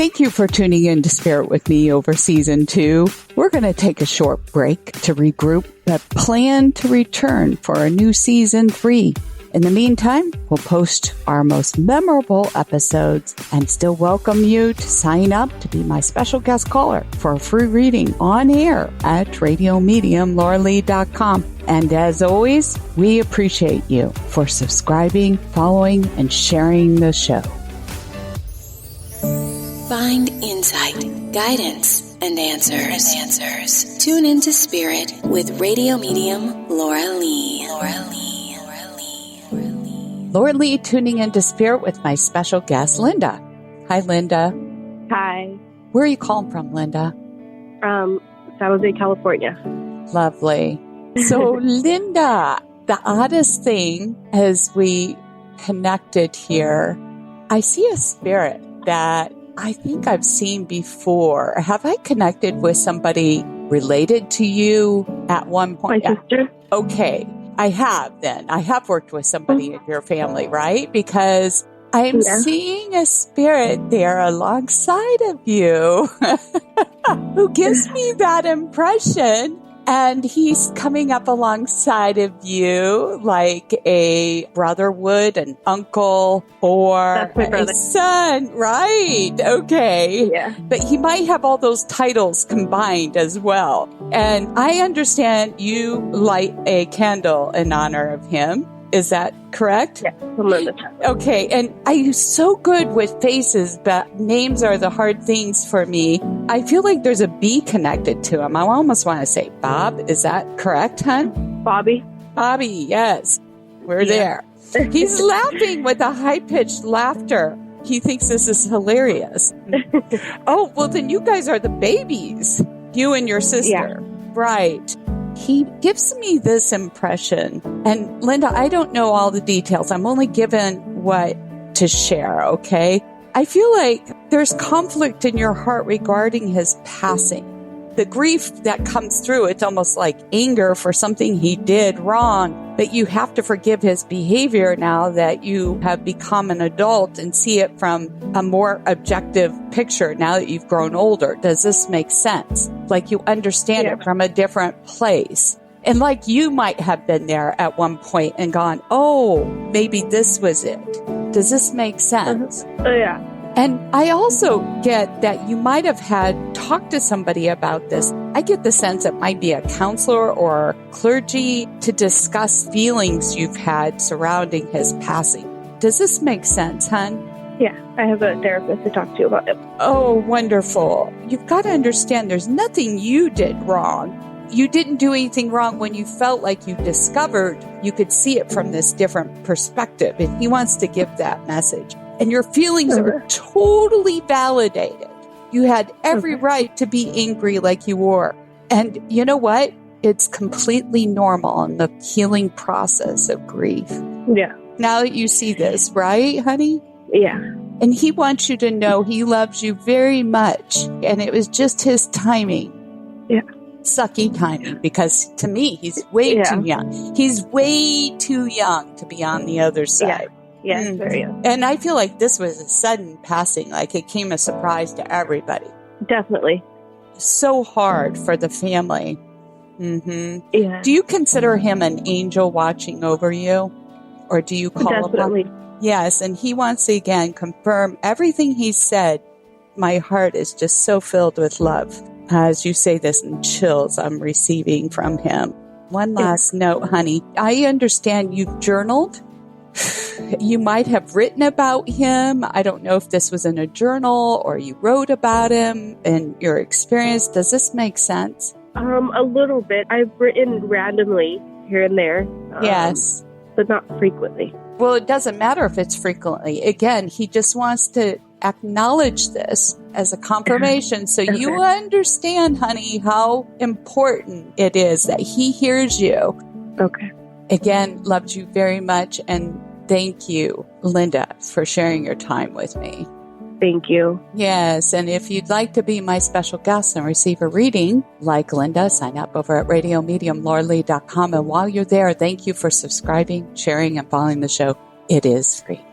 Thank you for tuning in to Spirit with me over season 2. We're going to take a short break to regroup, but plan to return for a new season 3. In the meantime, we'll post our most memorable episodes and still welcome you to sign up to be my special guest caller for a free reading on air at radiomediumlauralee.com. And as always, we appreciate you for subscribing, following, and sharing the show. Find insight, guidance, and answers. Tune into Spirit with radio medium Laura Lee. Laura Lee tuning into Spirit with my special guest, Linda. Hi, Linda. Hi. Where are you calling from, Linda? San Jose, California. Lovely. So, Linda, the oddest thing as we connected here, I see a spirit that I think I've seen before. Have I connected with somebody related to you at one point? My sister. Okay. I have then. I have worked with somebody in your family, right? Because I'm seeing a spirit there alongside of you who gives me that impression. And he's coming up alongside of you like a brother would, an uncle, or a son, right? Okay. Yeah. But he might have all those titles combined as well. And I understand you light a candle in honor of him. Is that correct? Yeah, some of the time. Okay, and I'm so good with faces, but names are the hard things for me. I feel like there's a B connected to him. I almost want to say Bob. Is that correct, hon? Bobby, yes. We're there. He's laughing with a high-pitched laughter. He thinks this is hilarious. Oh, well, then you guys are the babies, you and your sister. Yeah. Right. He gives me this impression, and Linda, I don't know all the details. I'm only given what to share, okay? I feel like there's conflict in your heart regarding his passing. The grief that comes through, it's almost like anger for something he did wrong, but you have to forgive his behavior now that you have become an adult and see it from a more objective picture now that you've grown older. Does this make sense? Like you understand it from a different place. And like you might have been there at one point and gone, oh, maybe this was it. Does this make sense? Oh, yeah. And I also get that you might have had talked to somebody about this. I get the sense it might be a counselor or clergy to discuss feelings you've had surrounding his passing. Does this make sense, hon? Yeah, I have a therapist to talk to about it. Oh, wonderful. You've got to understand there's nothing you did wrong. You didn't do anything wrong when you felt like you discovered you could see it from this different perspective. And he wants to give that message. And your feelings are totally validated. You had every right to be angry like you were. And you know what? It's completely normal in the healing process of grief. Yeah. Now that you see this, right, honey? Yeah. And he wants you to know he loves you very much. And it was just his timing. Yeah. Sucky timing, because to me, he's way too young. He's way too young to be on the other side. Yeah, very young. And I feel like this was a sudden passing, like it came as a surprise to everybody. Definitely. So hard for the family. Mm-hmm. Yeah. Do you consider him an angel watching over you? Or do you call Definitely. him? Yes, and he wants to again confirm everything he said. My heart is just so filled with love. As you say this in chills I'm receiving from him. One last note, honey. I understand you've journaled. You might have written about him. I don't know if this was in a journal or you wrote about him and your experience. Does this make sense? A little bit. I've written randomly here and there. Yes. But not frequently. Well, it doesn't matter if it's frequently. Again, he just wants to acknowledge this as a confirmation so you understand, honey, how important it is that he hears you. Okay. Again, loved you very much, and thank you, Linda, for sharing your time with me. Thank you. Yes, and if you'd like to be my special guest and receive a reading, like Linda, sign up over at radiomediumlauralee.com. And while you're there, thank you for subscribing, sharing, and following the show. It is free.